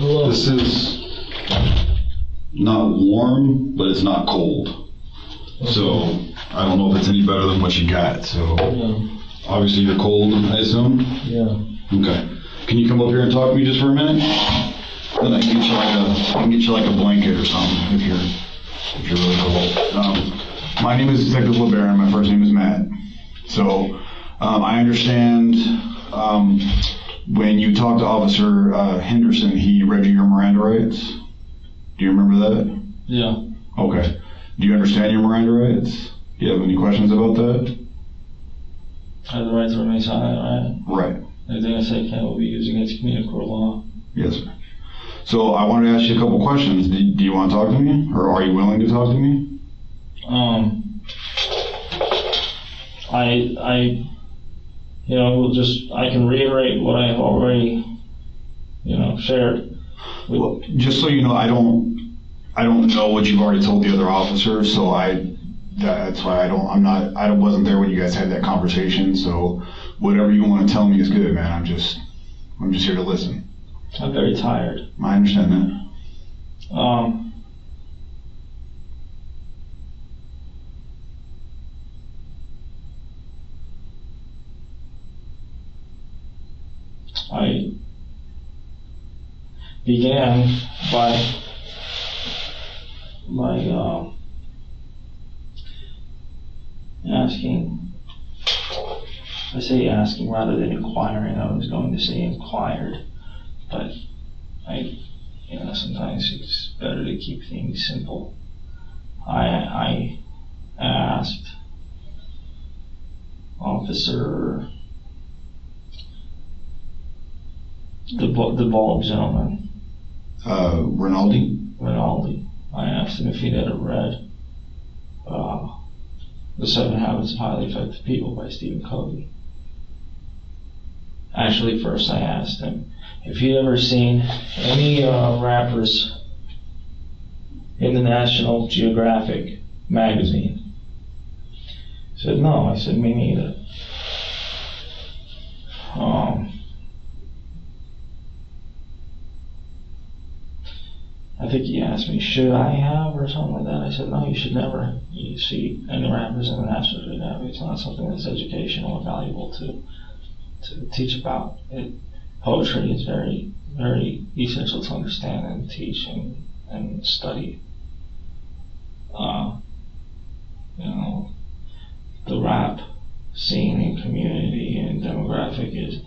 Hello. This is not warm, but it's not cold. Okay. So I don't know if it's any better than what you got. So obviously you're cold, I assume? Yeah. Okay. Can you come up here and talk to me just for a minute? Then I can get you like a blanket or something if you're really cold. My name is Detective LeBaron. My first name is Matt. So I understand when you talked to Officer Henderson, he read you your Miranda rights. Do you remember that? Yeah. Okay. Do you understand your Miranda rights? Do you have any questions about that? I have the right to remain silent, right? Right. Anything I say can't be used against me in a court of law. Yes, sir. So I wanted to ask you a couple questions. Do you want to talk to me, or are you willing to talk to me? I can reiterate what I have already, shared. Well, just so you know, I don't know what you've already told the other officers, so that's why I wasn't there when you guys had that conversation. So whatever you want to tell me is good, man. I'm just here to listen. I'm very tired. I understand that. I began by asking rather than inquiring. I was going to say inquired, but sometimes it's better to keep things simple. I asked Officer the bald gentleman, Rinaldi. I asked him if he'd ever read The 7 Habits of Highly Effective People by Stephen Covey. Actually, first I asked him if he'd ever seen any rappers in the National Geographic magazine. He said, no. I said, me neither. I think he asked me, should I have, or something like that. I said, no, you should never. You see any rappers in the National Geographic. It's not something that's educational or valuable to teach about. Poetry is very, very essential to understand and teach and study. The rap scene and community and demographic is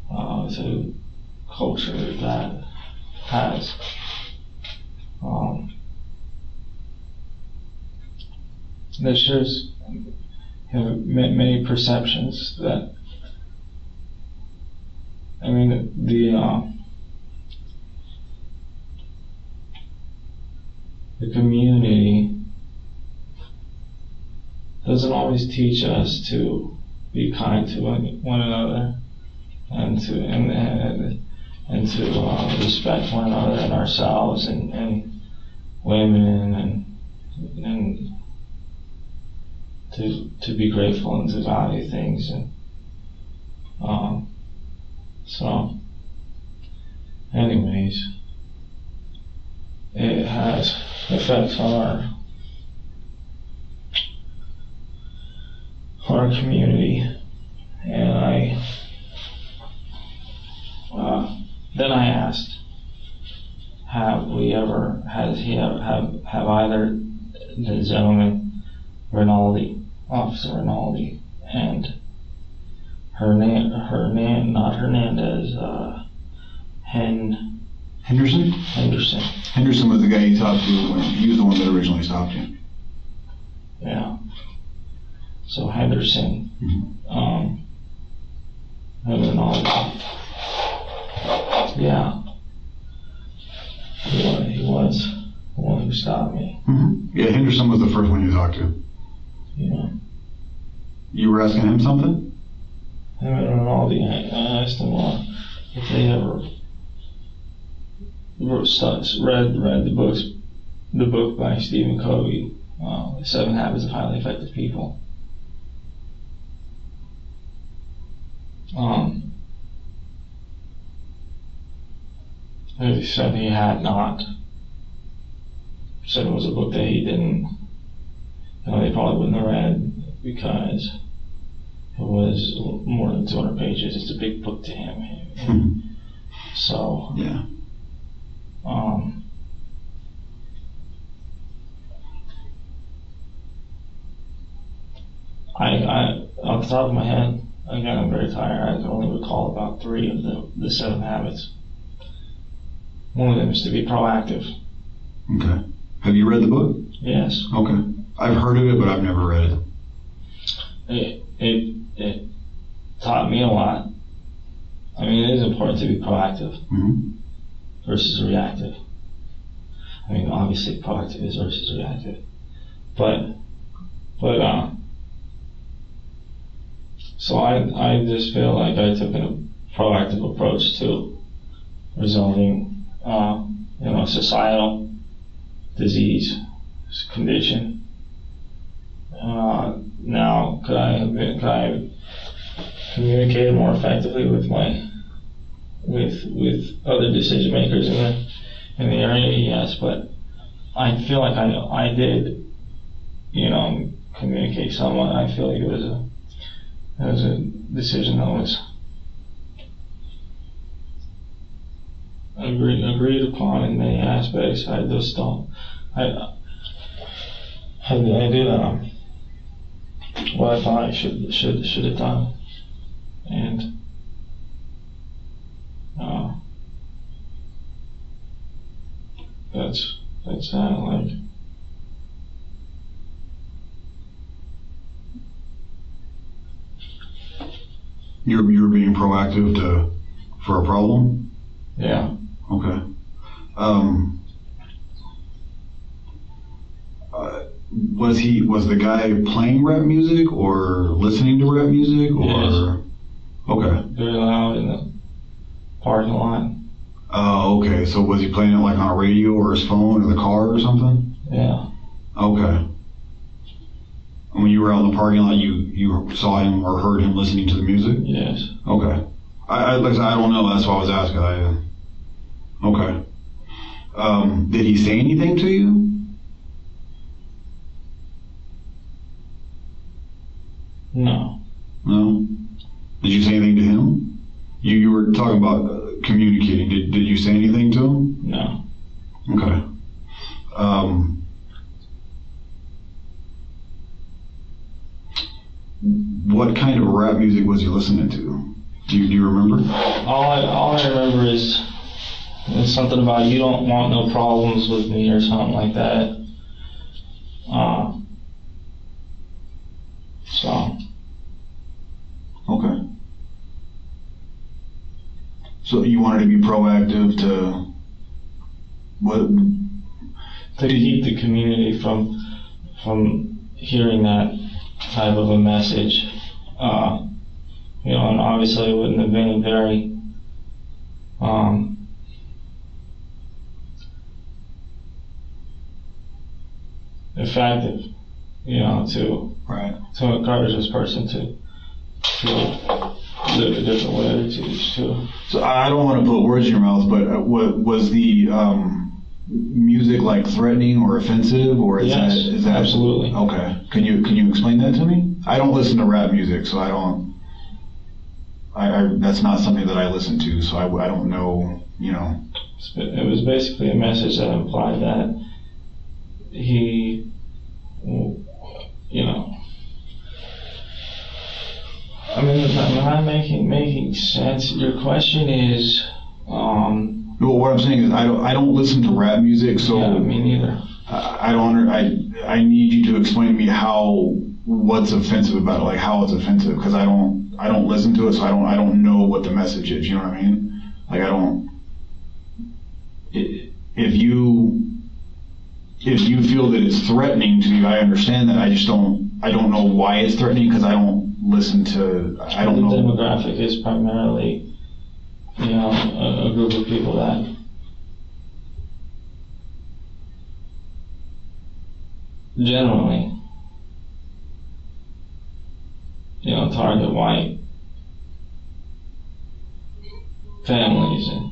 a culture that has that shares many perceptions that the community doesn't always teach us to be kind to one another and to respect one another and ourselves and women and to be grateful and to value things and so anyways, it has effects on our community, and then I asked, have either the gentleman Officer Rinaldi, and not Hernandez, Henderson? Henderson was the guy you talked to. He was the one that originally stopped you. Yeah. So Henderson, mm-hmm. And Rinaldi. Yeah. He was the one who stopped me. Mm-hmm. Yeah, Henderson was the first one you talked to. Yeah. You were asking him something? Him and Rinaldi, I asked him if they ever read the book by Stephen Covey, The 7 Habits of Highly Effective People. He said he had not. Said it was a book that he didn't, they probably wouldn't have read because it was more than 200 pages. It's a big book to him. So, yeah. I off the top of my head, again, I'm very tired. I can only recall about 3 of the 7 habits. One of them is to be proactive. Okay. Have you read the book? Yes. Okay. I've heard of it, but I've never read it. It taught me a lot. I mean, it is important to be proactive versus reactive. I mean, obviously, proactive is versus reactive, but so I just feel like I took a proactive approach to resolving, societal disease condition. Now, could I have communicated more effectively with other decision makers in the area? Yes, but I feel like I did, communicate somewhat. I feel like it was a decision that was agreed upon in many aspects. I just don't. I did what I thought I should have done, and that's that. Like, you're being proactive for a problem? Yeah. Okay. Was the guy playing rap music or listening to rap music or? Yes. Okay. Very loud in the parking lot. Oh, okay. So was he playing it like on a radio or his phone or the car or something? Yeah. Okay. When you were out in the parking lot, you saw him or heard him listening to the music? Yes. Okay. Like I said, I don't know. That's why I was asking. Okay. Did he say anything to you? No. No? Did you say anything to him? You were talking about communicating. Did you say anything to him? No. Okay. What kind of rap music was he listening to? Do you remember? All I remember is something about "you don't want no problems with me" or something like that. Okay. So you wanted to be proactive to what? To keep the community from hearing that type of a message. And obviously it wouldn't have been very effective, to encourage this person to live a different way, to. So I don't want to put words in your mouth, but what was the music like threatening or offensive, or is that absolutely. Okay? Can you explain that to me? I don't listen to rap music, so I don't. That's not something that I listen to, so I don't know. It was basically a message that implied that he, I mean, am I making sense? Your question is. Well, what I'm saying is I don't listen to rap music, so yeah, me neither. I need you to explain to me what's offensive about it, like how it's offensive, because I don't listen to it, so I don't know what the message is. You know what I mean? Like I don't. If you feel that it's threatening to you, I understand that. I just don't know why it's threatening, because I don't listen to. I don't know. The demographic is primarily, a group of people that generally, target white families and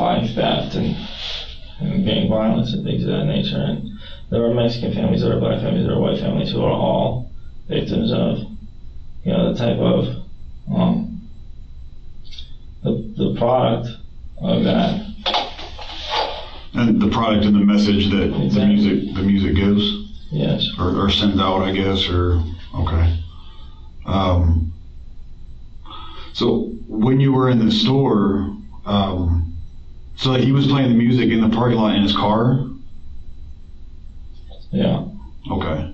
by theft and gang violence and things of that nature. And there are Mexican families, there are black families, there are white families who are all victims of, the type of the product of that. And the product and the message that Exactly. the music gives? Yes. Or sends out, I guess, or, okay. So when you were in the store, so he was playing the music in the parking lot in his car? Yeah. Okay.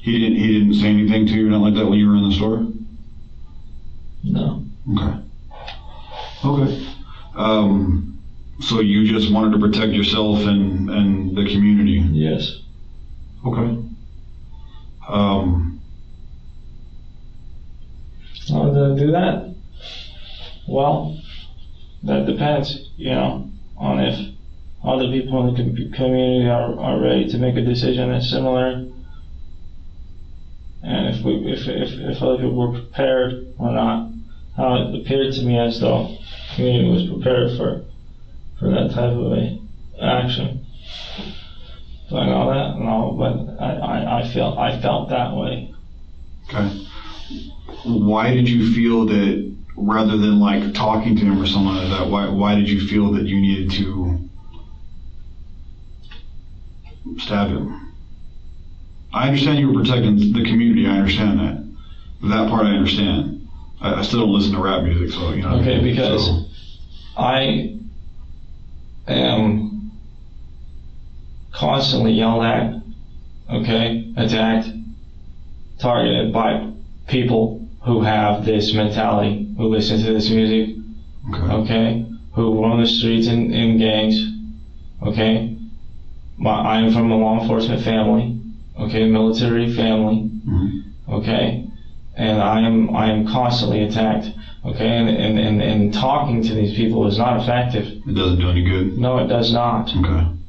He didn't say anything to you or nothing like that when you were in the store? No. Okay. So you just wanted to protect yourself and the community? Yes. Okay. How did I do that? Well, that depends, on if other people in the community are ready to make a decision that's similar, and if other people were prepared or not. How it appeared to me as though the community was prepared for that type of a action. Do I know that? No, but I felt that way. Okay. Why did you feel that, rather than like talking to him or something like that, why did you feel that you needed to stab him? I understand you were protecting the community, I understand that. That part I understand. I still don't listen to rap music, so, Okay, because I am constantly yelled at, attacked, targeted by people who have this mentality, who listen to this music, who roam the streets in gangs, I am from a law enforcement family, military family, and I am constantly attacked, and talking to these people is not effective. It doesn't do any good? No, it does not.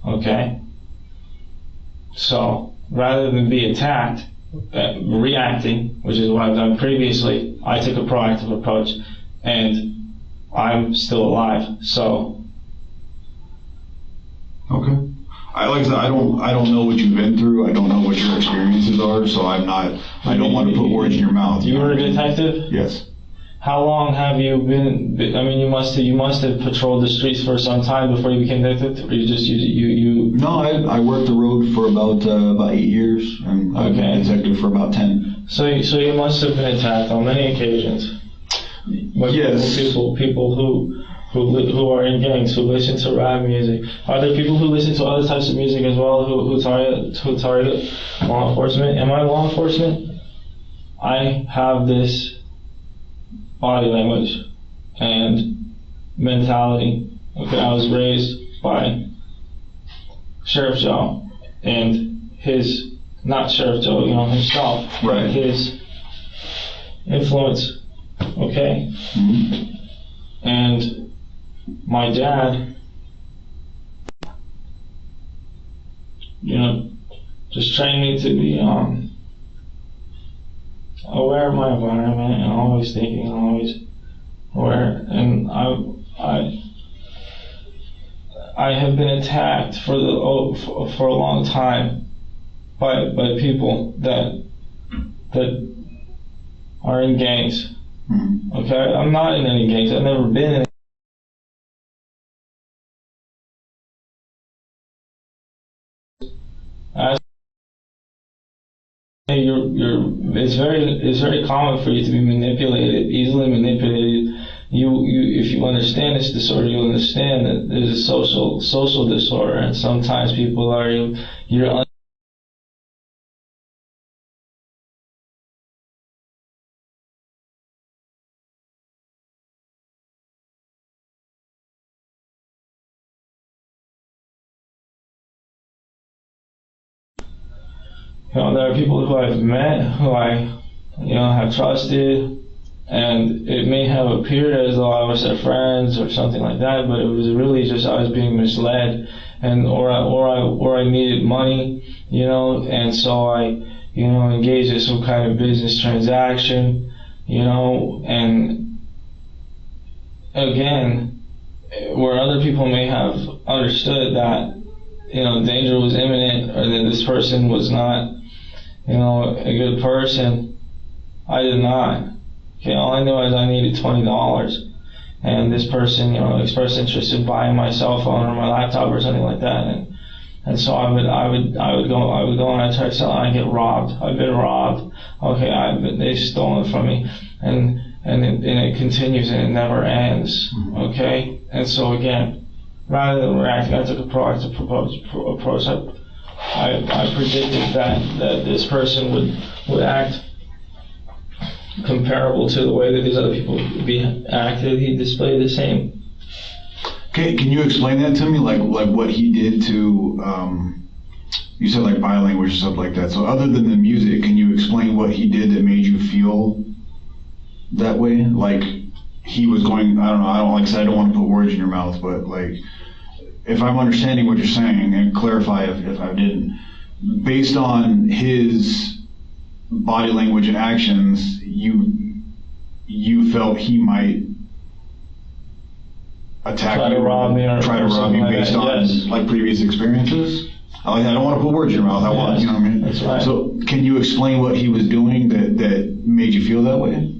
Okay? So, rather than be attacked, reacting, which is what I've done previously, I took a proactive approach, and I'm still alive, so. Okay. Like I said, I don't know what you've been through. I don't know what your experiences are, so I don't want to put words in your mouth. You were a detective? Yes. How long have you been? I mean, you must have patrolled the streets for some time before you became detective, or you? No, I worked the road for about 8 years, and I've been a detective for about 10. So you must have been attacked on many occasions. Yes. People who are in gangs, who listen to rap music. Are there people who listen to other types of music as well who target law enforcement? Am I law enforcement? I have this body language and mentality. I was raised by Sheriff Joe and not Sheriff Joe, himself, right. His influence, And my dad, just trained me to be aware of my environment and always thinking, always aware. And I have been attacked for a long time by people that are in gangs. I'm not in any gangs. I've never been in. It's very common for you to be manipulated, easily manipulated. If you understand this disorder, you'll understand that there's a social disorder, and sometimes people are you're. There are people who I've met, who I, have trusted, and it may have appeared as though I was their friends or something like that, but it was really just I was being misled, or I needed money, and so I, engaged in some kind of business transaction, you know, and again, where other people may have understood that, you know, danger was imminent or that this person was not, you know, a good person, I did not. Okay, all I knew is I needed $20, and this person, you know, expressed interest in buying my cell phone or my laptop or something like that, and so I would go and I try to sell it, and I get robbed. I've been robbed. Okay, they've stolen it from me, and it continues and it never ends. Okay, and so again, rather than reacting, I took a proactive approach. I predicted that this person would act comparable to the way that these other people acted. He displayed the same. Okay, can you explain that to me? Like what he did to, you said like body language and stuff like that. So other than the music, can you explain what he did that made you feel that way? Like he was going, I don't know, like I said, I don't want to put words in your mouth, but like, if I'm understanding what you're saying, and clarify if I didn't, based on his body language and actions, you felt he might attack try you, to rob me, or try to rob you based on like previous experiences. I don't want to put words in your mouth. I want, you know what I mean? That's right. So can you explain what he was doing that made you feel that way?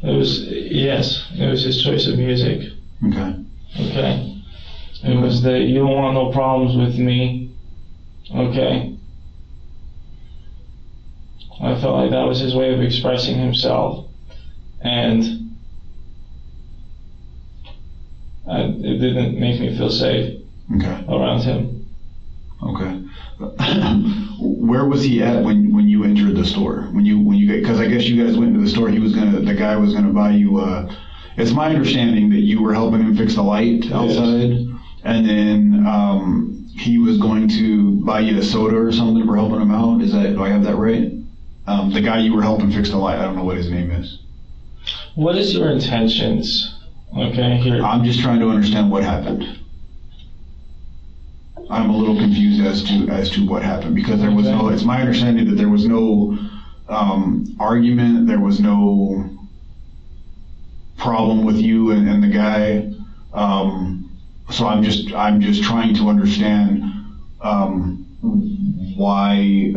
It was his choice of music. Okay. Okay. It was that you don't want no problems with me. Okay. I felt like that was his way of expressing himself, and it didn't make me feel safe around him. Okay. Where was he at when you entered the store? When you because I guess you guys went into the store. The guy was gonna buy you. It's my understanding that you were helping him fix the light outside, yes. And then he was going to buy you a soda or something for helping him out. Do I have that right? The guy you were helping fix the light. I don't know what his name is. What is your intentions? Okay, here. I'm just trying to understand what happened. I'm a little confused as to what happened, because there was no. It's my understanding that there was no argument. There was no problem with you and the guy. So I'm just trying to understand why.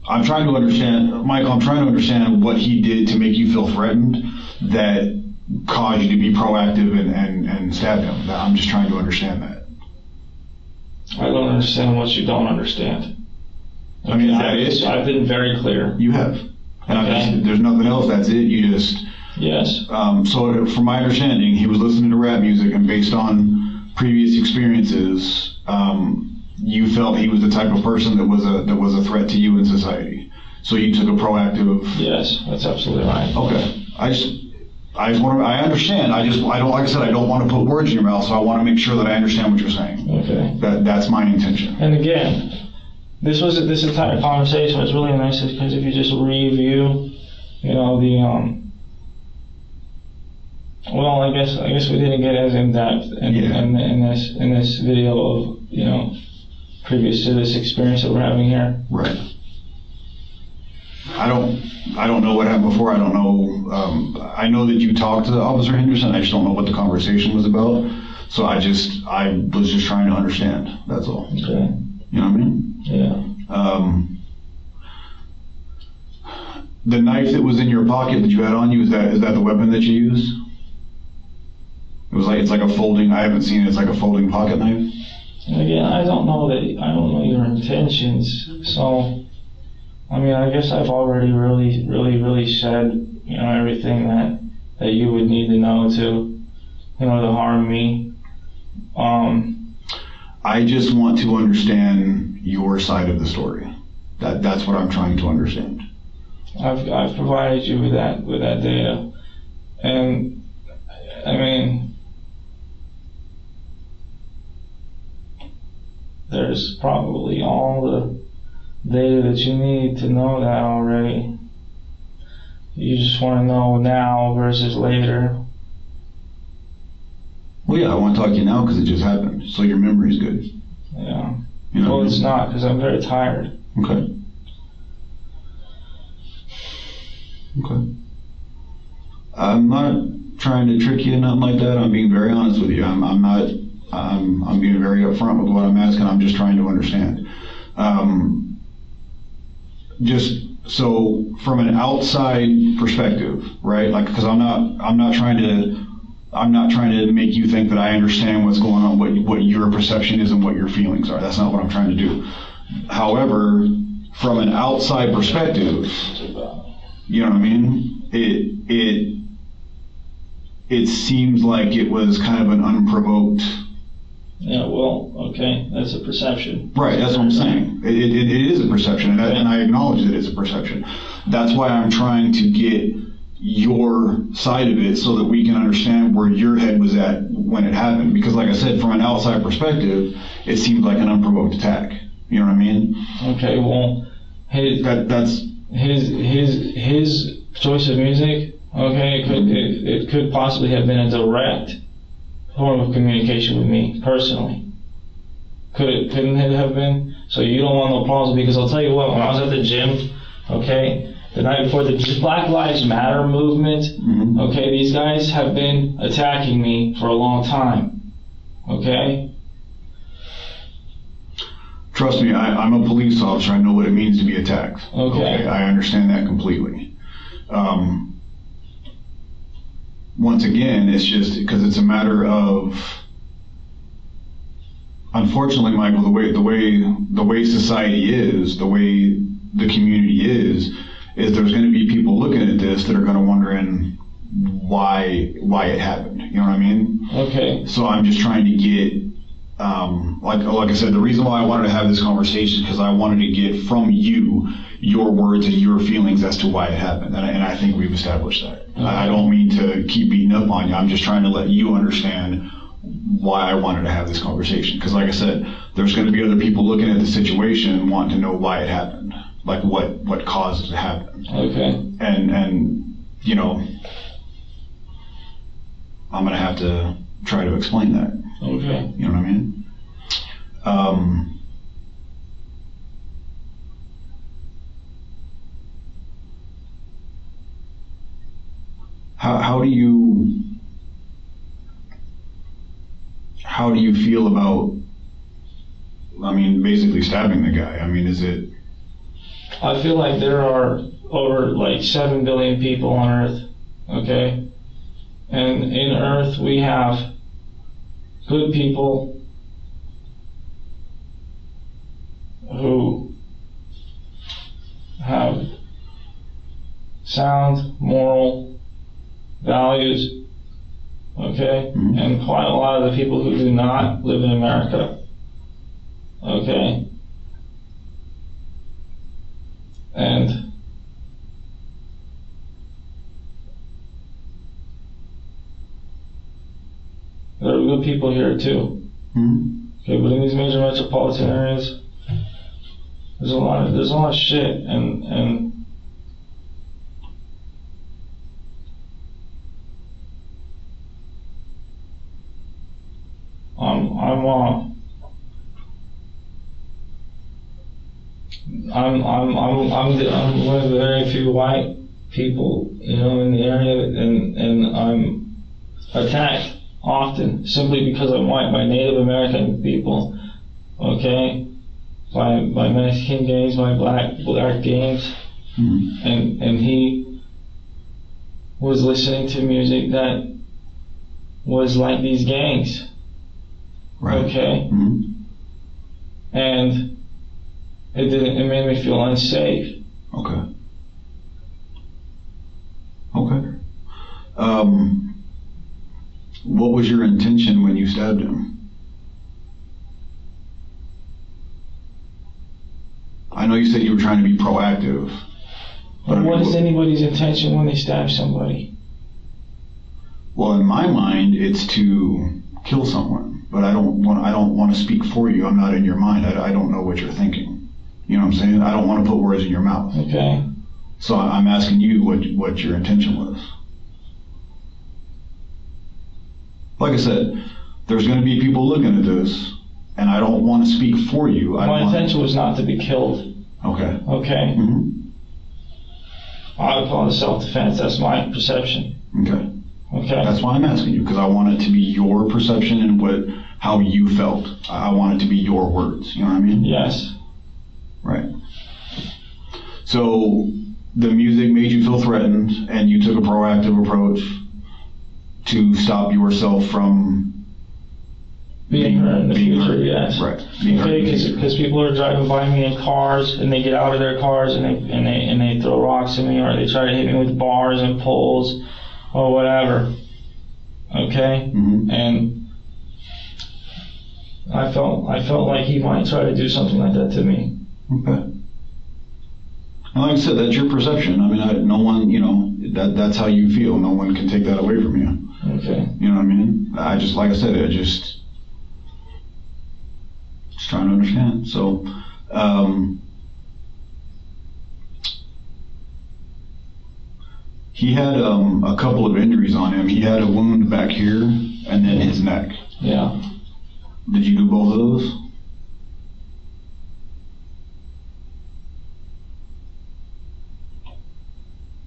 I'm trying to understand, Michael. I'm trying to understand what he did to make you feel threatened that caused you to be proactive and stab him. I'm just trying to understand that. I don't understand what you don't understand. Okay, I mean, I've been very clear. You have. And there's nothing else, that's it? You just... Yes. So from my understanding, he was listening to rap music, and based on previous experiences, you felt he was the type of person that was a threat to you in society. So you took a proactive... Yes, that's absolutely right. Okay. I understand. I don't, like I said, I don't want to put words in your mouth, so I want to make sure that I understand what you're saying. Okay. That's my intention. And again, this entire conversation was really nice, because if you just review, you know, well, I guess we didn't get as in depth in this video of, you know, previous to this experience that we're having here. Right. I don't know what happened before. I don't know. I know that you talked to Officer Henderson. I just don't know what the conversation was about. So I was just trying to understand. That's all. Okay. You know what I mean? Yeah. The knife that was in your pocket that you had on you, is that the weapon that you used? It's like a folding. I haven't seen it. It's like a folding pocket knife. Again, I don't know your intentions. So, I mean, I guess I've already really said, you know, everything that you would need to know to, you know, to harm me. I just want to understand your side of the story. That's what I'm trying to understand. I've provided you with that data, and I mean, there's probably all the data that you need to know that already. You just want to know now versus later. Well, yeah, I want to talk to you now because it just happened, so your memory's good. Yeah. You know Well, it's not, because I'm very tired. Okay. Okay. I'm not trying to trick you, nothing like that. I'm being very honest with you. I'm not. I'm being very upfront with what I'm asking. I'm just trying to understand. Just so from an outside perspective, right? Like, because I'm not trying to make you think that I understand what's going on, what your perception is and what your feelings are. That's not what I'm trying to do. However, from an outside perspective, you know what I mean? It seems like it was kind of an unprovoked. Yeah, well, okay, that's a perception. Right, that's what I'm saying. It is a perception, and I acknowledge that it's a perception. That's why I'm trying to get your side of it so that we can understand where your head was at when it happened. Because like I said, from an outside perspective, it seems like an unprovoked attack. You know what I mean? Okay, well, his choice of music, okay, it could possibly have been a direct form of communication with me personally. Couldn't it have been? So you don't want no problems, because I'll tell you what, when I was at the gym, okay, the night before the Black Lives Matter movement, okay, these guys have been attacking me for a long time, okay? Trust me, I'm a police officer. I know what it means to be attacked. Okay. I understand that completely. Once again, it's just because it's a matter of, unfortunately, Michael, the way society is, the way the community is there's going to be people looking at this that are going to wondering why it happened. You know what I mean? Okay. So I'm just trying to get, like I said, the reason why I wanted to have this conversation is because I wanted to get from you your words and your feelings as to why it happened, and I think we've established that. Okay. I don't mean to keep beating up on you. I'm just trying to let you understand why I wanted to have this conversation. Because like I said, there's going to be other people looking at the situation and wanting to know why it happened, like what caused it to happen. Okay. And you know, I'm going to have to try to explain that. Okay. You know what I mean? How do you feel about, I mean, basically stabbing the guy? I mean, is it? I feel like there are over like 7 billion people on Earth, okay? And in Earth we have good people who have sound moral values, okay? Mm-hmm. And quite a lot of the people who do not live in America, okay? And there are good people here too. Mm-hmm. Okay, but in these major metropolitan areas, there's a lot of shit, and I'm one of the very few white people, you know, in the area, and I'm attacked often simply because I'm white by Native American people, okay, by Mexican gangs, by black gangs, mm-hmm. and he was listening to music that was like these gangs, right. Okay, mm-hmm. And it made me feel unsafe. Okay. What was your intention when you stabbed him? I know you said you were trying to be proactive. But what is anybody's intention when they stab somebody? Well, in my mind, it's to kill someone. But I don't want to speak for you. I'm not in your mind. I don't know what you're thinking. You know what I'm saying? I don't want to put words in your mouth. Okay. So I'm asking you what your intention was. Like I said, there's going to be people looking at this, and I don't want to speak for you. My intention was not to be killed. Okay. Okay? Mm-hmm. I would call it self-defense. That's my perception. Okay. Okay? That's why I'm asking you, because I want it to be your perception and how you felt. I want it to be your words. You know what I mean? Yes. Right. So the music made you feel threatened, and you took a proactive approach to stop yourself from being hurt in the future, yes. Right. Okay, because people are driving by me in cars, and they get out of their cars and they throw rocks at me, or they try to hit me with bars and poles or whatever. Okay? Mm-hmm. And I felt like he might try to do something like that to me. Okay. And like I said, that's your perception. I mean, no one, that's how you feel. No one can take that away from you. Okay. You know what I mean? Like I said, just trying to understand. So, he had a couple of injuries on him. He had a wound back here and then his neck. Yeah. Did you do both of those?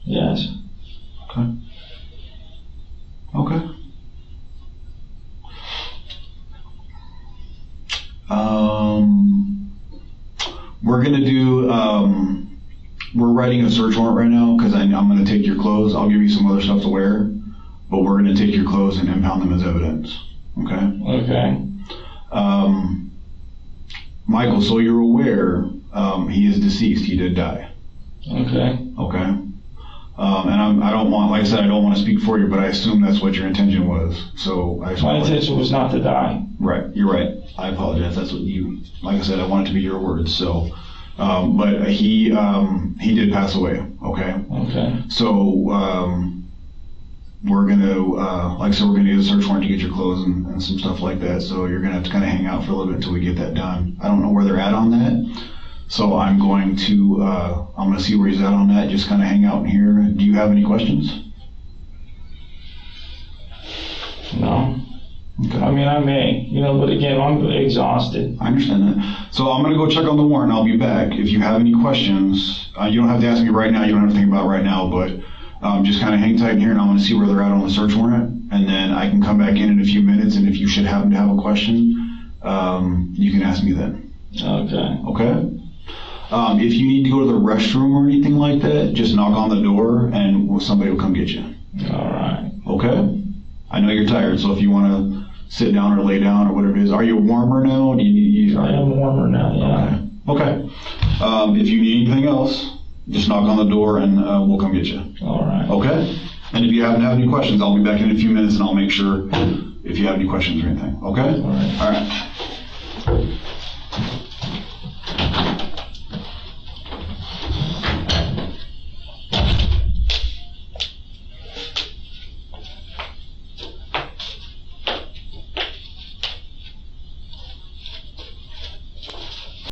Yes. Okay. Okay. We're gonna do. We're writing a search warrant right now because I'm gonna take your clothes. I'll give you some other stuff to wear, but we're gonna take your clothes and impound them as evidence. Okay. Okay. Michael, so you're aware, he is deceased. He did die. Okay. Okay. And I don't want, like I said, I don't want to speak for you, but I assume that's what your intention was. So my intention was not to die. Right, you're right. I apologize. That's what like I said, I want it to be your words. So, but he did pass away. Okay. Okay. So we're gonna, like I said, we're gonna get a search warrant to get your clothes and some stuff like that. So you're gonna have to kind of hang out for a little bit until we get that done. I don't know where they're at on that. So I'm going to see where he's at on that, just kind of hang out in here. Do you have any questions? No. Okay. I mean, I may, but again, I'm exhausted. I understand that. So I'm going to go check on the warrant. I'll be back. If you have any questions, you don't have to ask me right now. You don't have to think about it right now, but just kind of hang tight in here, and I'm going to see where they're at on the search warrant, and then I can come back in a few minutes, and if you should happen to have a question, you can ask me then. Okay. Okay? If you need to go to the restroom or anything like that, just knock on the door and somebody will come get you. All right. Okay? I know you're tired, so if you want to sit down or lay down or whatever it is. Are you warmer now? I am warmer now, yeah. Okay. If you need anything else, just knock on the door and we'll come get you. All right. Okay? And if you happen to have any questions, I'll be back in a few minutes and I'll make sure if you have any questions or anything. Okay? All right. All right.